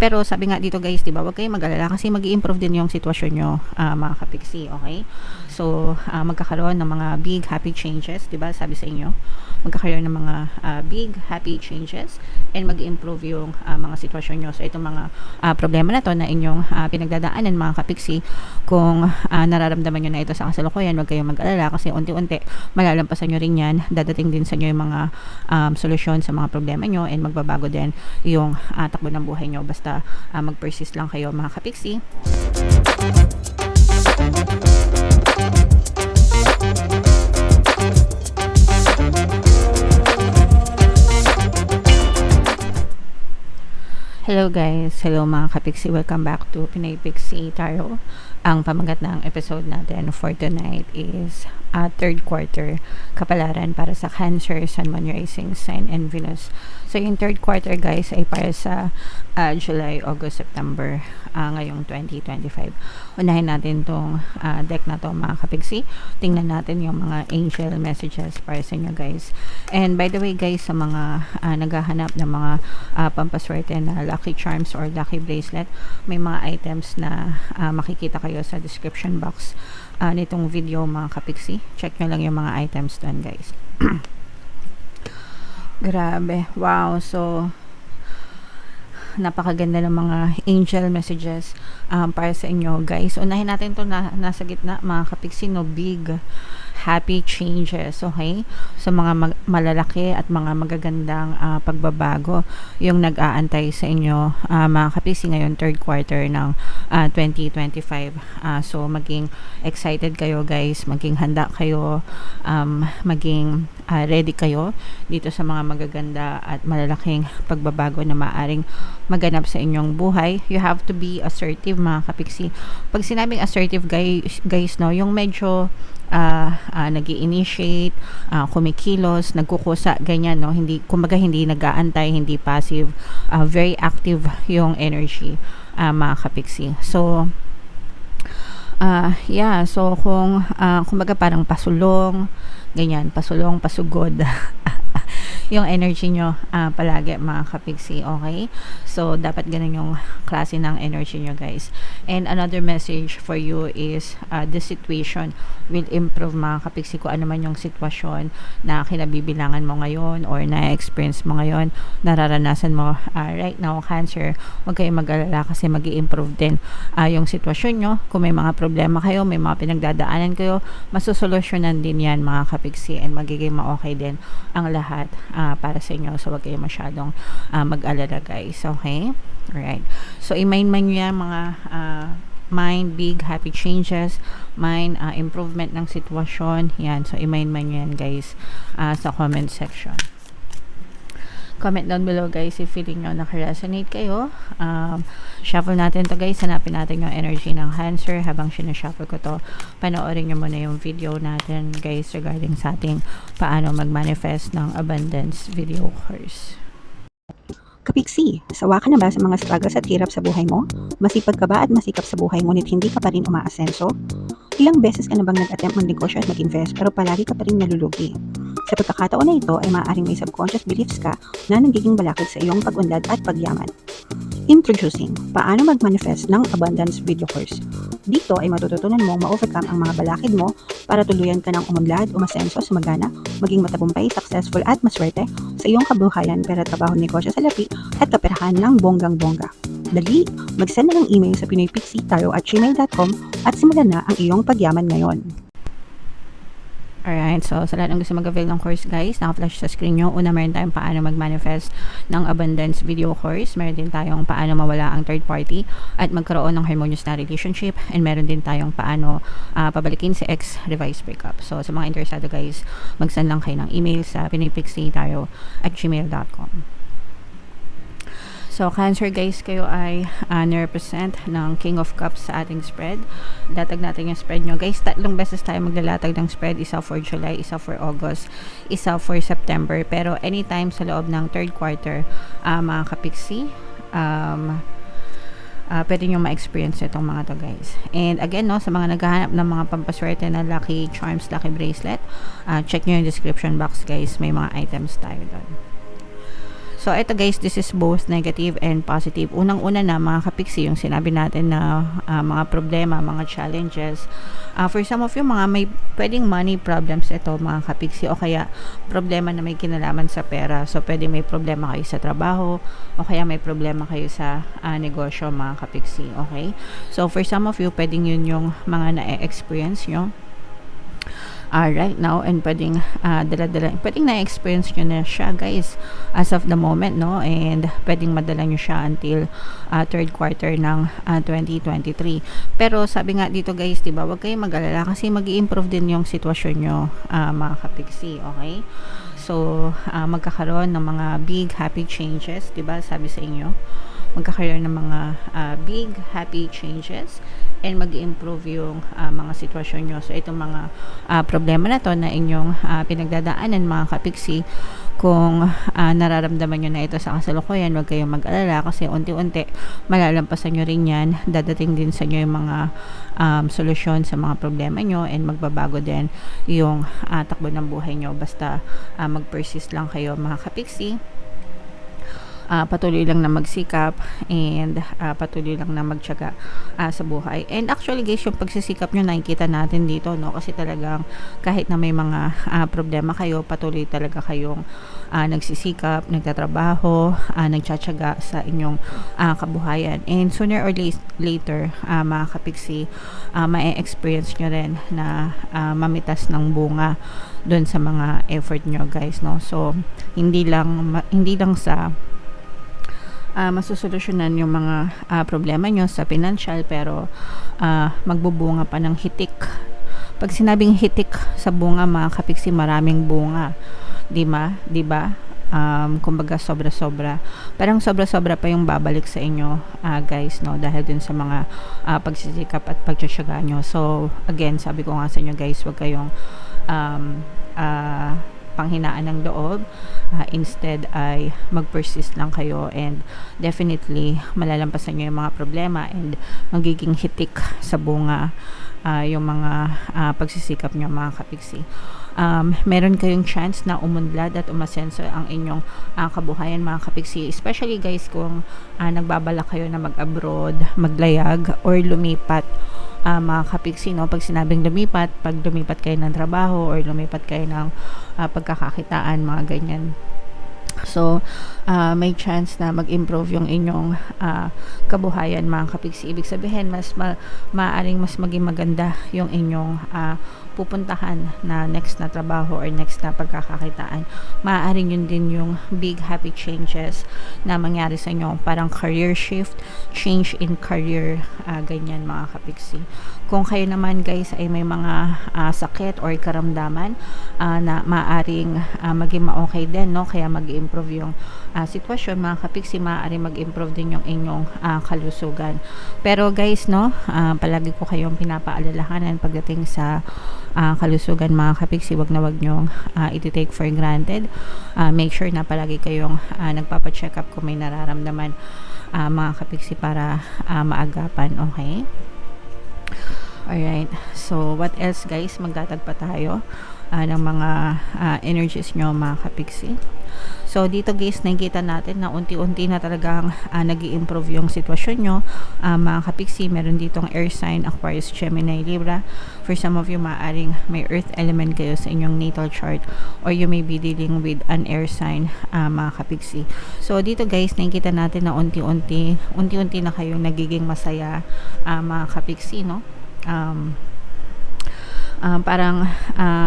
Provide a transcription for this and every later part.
Pero sabi nga dito guys, 'di ba? Huwag kayong mag-alala kasi mag-i-improve din yung sitwasyon nyo, mga kapiksi, okay? So, magkakaroon ng mga big happy changes, 'di ba? Sabi sa inyo, magkakaroon ng mga big happy changes and mag-improve yung mga sitwasyon nyo. So, itong mga problema na to na inyong pinagdadaanan mga kapiksi, kung nararamdaman nyo na ito sa kasalukuyan, huwag kayong mag-alala kasi unti-unti malalampasan nyo rin yan. Dadating din sa inyo yung mga solusyon sa mga problema nyo and magbabago din yung takbo ng buhay nyo. Basta mag-persist lang kayo mga kapiksi. Hello guys, hello mga kapiksi, welcome back to Pinay Pixie Tarot. Ang pamagat ng episode natin for tonight is third quarter kapalaran para sa Cancer, Sun, Moon, Rising Sign, and Venus. So yung third quarter guys ay para sa July, August, September ngayong 2025. Unahin natin tong deck na to mga kapiksi. Tingnan natin yung mga angel messages para sa inyo guys. And by the way guys, sa mga naghahanap ng mga pampaswerte na lucky charms or lucky bracelet, may mga items na makikita kayo sa description box nitong video mga kapiksi. Check nyo lang yung mga items doon guys. Grabe, wow. So napakaganda ng mga angel messages para sa inyo guys. Unahin natin to na nasa gitna mga kapiksi, no, big happy changes, okay? So mga malalaki at mga magagandang pagbabago yung nag-aantay sa inyo mga kapiksi ngayon third quarter ng 2025. So maging excited kayo guys, maging handa kayo, maging ready kayo dito sa mga magaganda at malalaking pagbabago na maaring maganap sa inyong buhay. You have to be assertive mga kapiksi. Pag sinabing assertive guys, no, yung medyo nag-i-initiate, kumikilos, nagkukusa, ganyan, no? Hindi, kumbaga hindi nag-aantay, hindi passive, very active yung energy, mga kapiksi. So, yeah, so kung kumbaga parang pasulong, ganyan, pasulong, pasugod, yung energy nyo palagi mga kapiksi, okay? So, dapat ganun yung klase ng energy nyo guys. And another message for you is the situation will improve mga kapiksi. Kung ano man yung sitwasyon na kinabibilangan mo ngayon or na-experience mo ngayon, nararanasan mo right now, Cancer, huwag kayong mag-alala kasi mag-i-improve din yung sitwasyon nyo. Kung may mga problema kayo, may mga pinagdadaanan kayo, masusolusyonan din yan mga kapiksi and magiging ma-okay din ang lahat para sa inyo. So, wag kayo masyadong mag-alala guys. Okay? Alright. So, i-mind nyo yan mga mind big happy changes, mind improvement ng sitwasyon. Yan. So, i-mind nyo yan guys sa comment section. Comment down below guys if feeling nyo nakaresonate kayo. Shuffle natin to guys. Hanapin natin yung energy ng Cancer. Habang sinashuffle ko to, panoorin nyo muna yung video natin guys regarding sa ating paano mag-manifest ng abundance video course. Kapiksi, sawa ka na ba sa mga struggles at hirap sa buhay mo? Masipag ka ba at masikap sa buhay ngunit hindi ka pa rin umaasenso? Ilang beses ka na bang nag-attempt mag-negosyo at mag-invest pero palagi ka pa rin nalulugi? Sa pagkakataon na ito ay maaaring may subconscious beliefs ka na nagiging balakid sa iyong pag-unlad at pagyaman. Introducing, paano mag-manifest ng abundance video course. Dito ay matututunan mong ma-overcome ang mga balakid mo para tuluyan ka ng umunlad, umasenso, sumagana, maging matagumpay, successful at maswerte sa iyong kabuhayan, pera, trabaho, negosyo, salapi at kaperahan ng bonggang-bongga. Dali, mag-send na ng email sa pinoypixie@gmail.com at simulan na ang iyong pagyaman ngayon. Alright, so sa lahat ng gusto mag-avail ng course guys, naka-flash sa screen nyo. Una, meron tayong paano mag-manifest ng abundance video course. Meron din tayong paano mawala ang third party at magkaroon ng harmonious na relationship. And meron din tayong paano pabalikin si ex revised breakup. So sa mga interesado guys, mag-send lang kayo ng email sa pinoypixie@gmail.com. So, Cancer guys, kayo ay nirepresent ng King of Cups sa ating spread. Latag natin yung spread nyo. Guys, 3 beses tayo maglalatag ng spread. Isa for July, isa for August, isa for September. Pero anytime sa loob ng third quarter, mga kapiksi, pwede nyo ma-experience itong mga to guys. And again, no, sa mga naghahanap ng mga pampaswerte na lucky charms, lucky bracelet, check nyo yung description box guys. May mga items tayo doon. So, ito guys, this is both negative and positive. Unang-una na mga kapiksi, yung sinabi natin na mga problema, mga challenges. For some of you, mga may pwedeng money problems ito mga kapiksi o kaya problema na may kinalaman sa pera. So, pwedeng may problema kayo sa trabaho o kaya may problema kayo sa negosyo mga kapiksi. Okay? So, for some of you, pwedeng yun yung mga na-experience nyo right now, and pwedeng pwedeng na-experience nyo na siya guys as of the moment, no, and pwedeng madala nyo siya until third quarter ng 2023. Pero sabi nga dito guys, diba, wag kayong mag-alala kasi mag-i-improve din yung sitwasyon nyo mga kapiksi, okay? So magkakaroon ng mga big happy changes, diba, sabi sa inyo magkakaroon ng mga big happy changes and mag-improve yung mga sitwasyon nyo. So itong mga problema na to na inyong pinagdadaanan mga kapiksi, kung nararamdaman nyo na ito sa kasalukuyan, huwag kayong mag-alala kasi unti-unti malalampasan nyo rin yan. Dadating din sa nyo yung mga solusyon sa mga problema nyo and magbabago din yung takbo ng buhay nyo. Basta mag-persist lang kayo mga kapiksi. Patuloy lang na magsikap and patuloy lang na magtiyaga sa buhay. And actually guys, yung pagsisikap nyo nakikita natin dito, no, kasi talagang kahit na may mga problema kayo, patuloy talaga kayong nagsisikap, nagtatrabaho, nagtsatsaga sa inyong kabuhayan. And sooner or later mga kapiksi, ma-experience nyo rin na mamitas ng bunga doon sa mga effort nyo guys, no. So hindi lang sa masusolusyonan yung mga problema nyo sa financial, pero magbubunga pa ng hitik. Pag sinabing hitik sa bunga mga kapiksi, maraming bunga, di ba? Kumbaga sobra-sobra, parang sobra-sobra pa yung babalik sa inyo guys, no, dahil din sa mga pagsisikap at pagtsatsaga nyo. So again, sabi ko nga sa inyo guys, wag kayong panghinaan ng loob, instead ay mag-persist lang kayo and definitely malalampasan nyo yung mga problema and magiging hitik sa bunga yung mga pagsisikap nyo mga kapiksi. Meron kayong chance na umunlad at umasenso ang inyong kabuhayan mga kapiksi, especially guys kung nagbabala kayo na mag-abroad, maglayag or lumipat mga kapiksi, no. Pag sinabing lumipat, pag lumipat kayo ng trabaho or lumipat kayo ng pagkakakitaan, mga ganyan. So may chance na mag-improve yung inyong kabuhayan mga kapiksi. Ibig sabihin maaaring mas maging maganda yung inyong pupuntahan na next na trabaho or next na pagkakakitaan. Maaaring yun din yung big happy changes na mangyari sa inyo, parang career shift, change in career, ganyan mga kapiksi. Kung kayo naman guys ay may mga sakit or karamdaman na maaaring maging ma-okay din, no, kaya mag-improve yung sitwasyon mga kapiksi, maaaring mag-improve din yung inyong kalusugan. Pero guys, no, palagi ko kayong pinapaalalahanan pagdating sa kalusugan mga kapiksi, wag nyong iti-take for granted. Make sure na palagi kayong nagpapa-check up kung may nararamdaman mga kapiksi para maagapan, okay? Alright, so what else guys, magtatag pa tayo ng mga energies nyo mga kapiksi. So dito guys, nakikita natin na unti-unti na talagang nag-i-improve yung sitwasyon nyo mga kapiksi. Meron ditong air sign, Aquarius, Gemini, Libra. For some of you, maaaring may earth element kayo sa inyong natal chart or you may be dealing with an air sign mga kapiksi. So dito guys, nakikita natin na unti-unti na kayong nagiging masaya mga kapiksi, no. Parang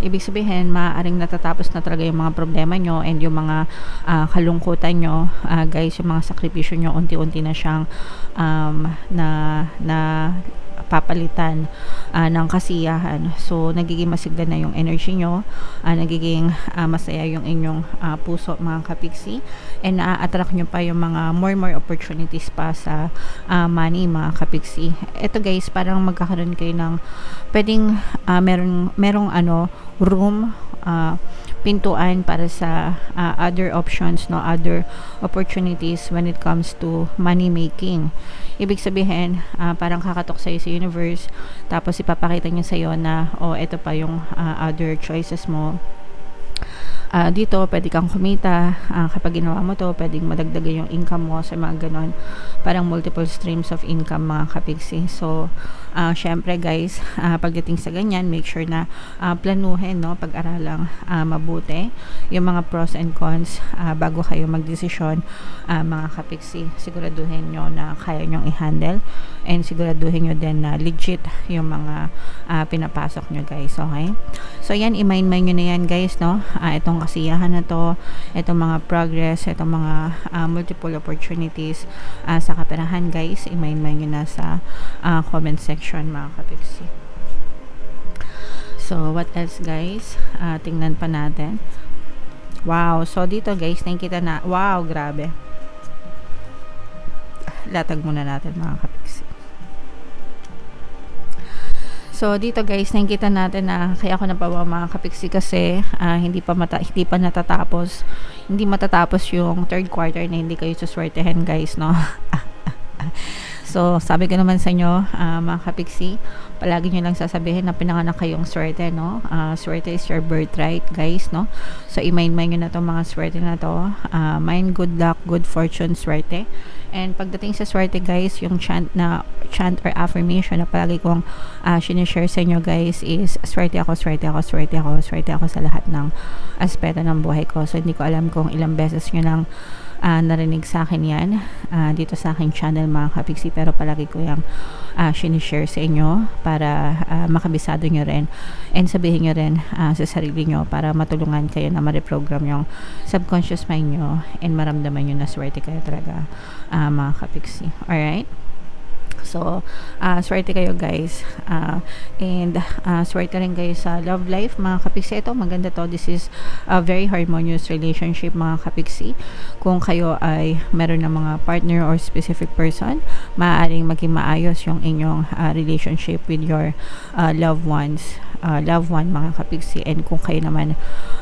ibig sabihin maaaring natatapos na talaga yung mga problema nyo and yung mga kalungkutan nyo guys, yung mga sakripisyo nyo unti-unti na siyang na papalitan ng kasiyahan. So nagiging masigla na yung energy nyo, nagiging masaya yung inyong puso mga kapiksi, and na-attract nyo pa yung mga more opportunities pa sa money mga kapiksi. Ito guys, parang magkakaroon kayo ng pwedeng merong room, pintuan para sa other options, no, other opportunities when it comes to money making. Ibig sabihin parang kakatok sa'yo sa universe, tapos ipapakita niya sa'yo na ito pa yung other choices mo dito pwede kang kumita. Kapag ginawa mo to, pwedeng madagdagan yung income mo sa mga ganon, parang multiple streams of income mga kapiksi. So syempre guys, pagdating sa ganyan, make sure na planuhin, no, pag-aralang mabuti yung mga pros and cons bago kayo magdesisyon mga kapiksi. Siguraduhin nyo na kaya nyong i-handle, and siguraduhin nyo din na legit yung mga pinapasok nyo guys, okay? So yan, i-mind nyo na yan guys, no? Itong kasiyahan na to, itong mga progress, itong mga multiple opportunities sa kaperahan guys, i-mind nyo na sa comment section mga kapiksi. So what else guys? Tingnan pa natin. Wow, so dito guys, nakikita na, wow, grabe. Latag muna natin mga kapiksi. So dito guys, nakikita natin na kaya ako napawa mga kapiksi kasi hindi pa natatapos. Hindi matatapos yung third quarter na hindi kayo suswertehan guys, no? So sabi ko naman sa inyo mga kapiksi, palagi nyo lang sasabihin na pinanganak kayong swerte, no? Swerte is your birthright guys, no? So i-mind nyo na itong mga swerte na to. Mind good luck, good fortune, swerte. And pagdating sa swerte guys, yung chant or affirmation na palagi kong sinishare sa inyo guys is swerte ako, swerte ako, swerte ako, swerte ako sa lahat ng aspeto ng buhay ko. So hindi ko alam kung ilang beses nyo lang narinig sa akin yan dito sa aking channel mga kapiksi, pero palagi ko yung sinishare sa inyo para makabisado nyo rin and sabihin nyo rin sa sarili nyo para matulungan kayo na ma-reprogram yung subconscious mind nyo and maramdaman nyo na swerte kayo talaga mga kapiksi. Alright? So, swerte kayo guys. And swerte rin kayo sa love life mga kapiksi. Ito, maganda to. This is a very harmonious relationship mga kapiksi. Kung kayo ay meron ng mga partner or specific person, maaaring maging maayos yung inyong relationship with your loved one mga kapiksi. And kung kayo naman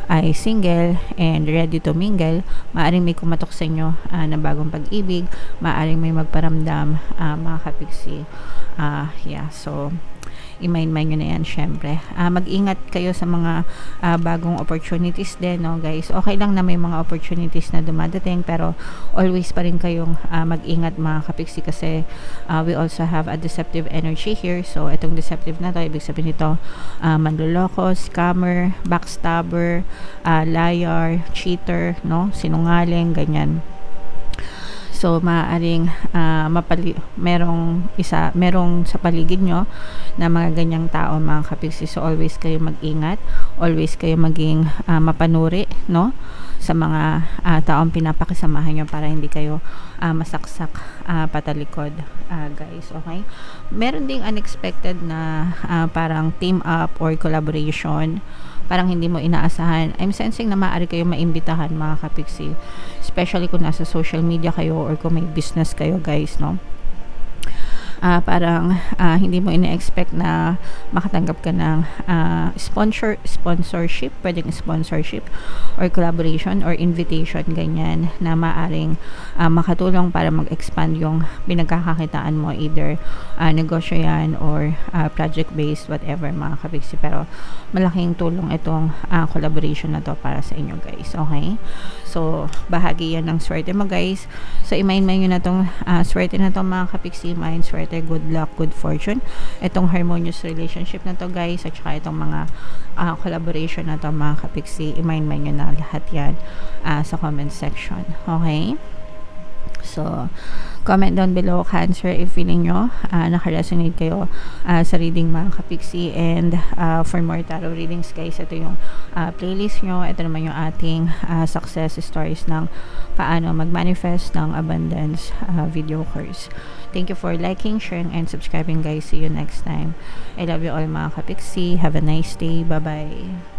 ay single and ready to mingle, maaaring may kumatok sa inyo na bagong pag-ibig, maaaring may magparamdam mga kapiksi. Yeah, so i-mind nyo na yan syempre. Mag-ingat kayo sa mga bagong opportunities din, no guys. Okay lang na may mga opportunities na dumadating, pero always pa rin kayong mag-ingat mga kapiksi kasi we also have a deceptive energy here. So itong deceptive na to, ibig sabihin nito manloloko, scammer, backstabber, liar, cheater, no, sinungaling, ganyan. So maaaring merong sa paligid nyo na mga ganyang tao mga kapiksi. So always kayo mag-ingat, always kayo maging mapanuri, no, sa mga taong pinapakisamahan nyo para hindi kayo masaksak patalikod guys, okay? Meron ding unexpected na parang team up or collaboration, parang hindi mo inaasahan. I'm sensing na maaari kayo maimbitahan mga kapiksi, especially kung nasa social media kayo or kung may business kayo guys, no? Parang hindi mo ina-expect na makatanggap ka ng sponsorship, pwedeng sponsorship or collaboration or invitation, ganyan, na maaring makatulong para mag-expand yung pinagkakakitaan mo, either negosyo yan or project-based, whatever mga kapiksi. Pero malaking tulong itong collaboration na to para sa inyo guys, okay? So bahagi yan ng swerte mo guys. So i-mind nyo na tong swerte na to mga kapiksi, mind swerte, good luck, good fortune, itong harmonious relationship na to guys, at saka itong mga collaboration na to mga kapiksi. I-mind nyo na lahat yan sa comment section, okay? So comment down below Cancer if feeling nyo naka-resonate kayo sa reading mga kapiksi. And for more tarot readings guys, ito yung playlist nyo. Ito naman yung ating success stories ng paano mag-manifest ng abundance video course. Thank you for liking, sharing, and subscribing guys. See you next time. I love you all mga kapiksi. Have a nice day. Bye bye.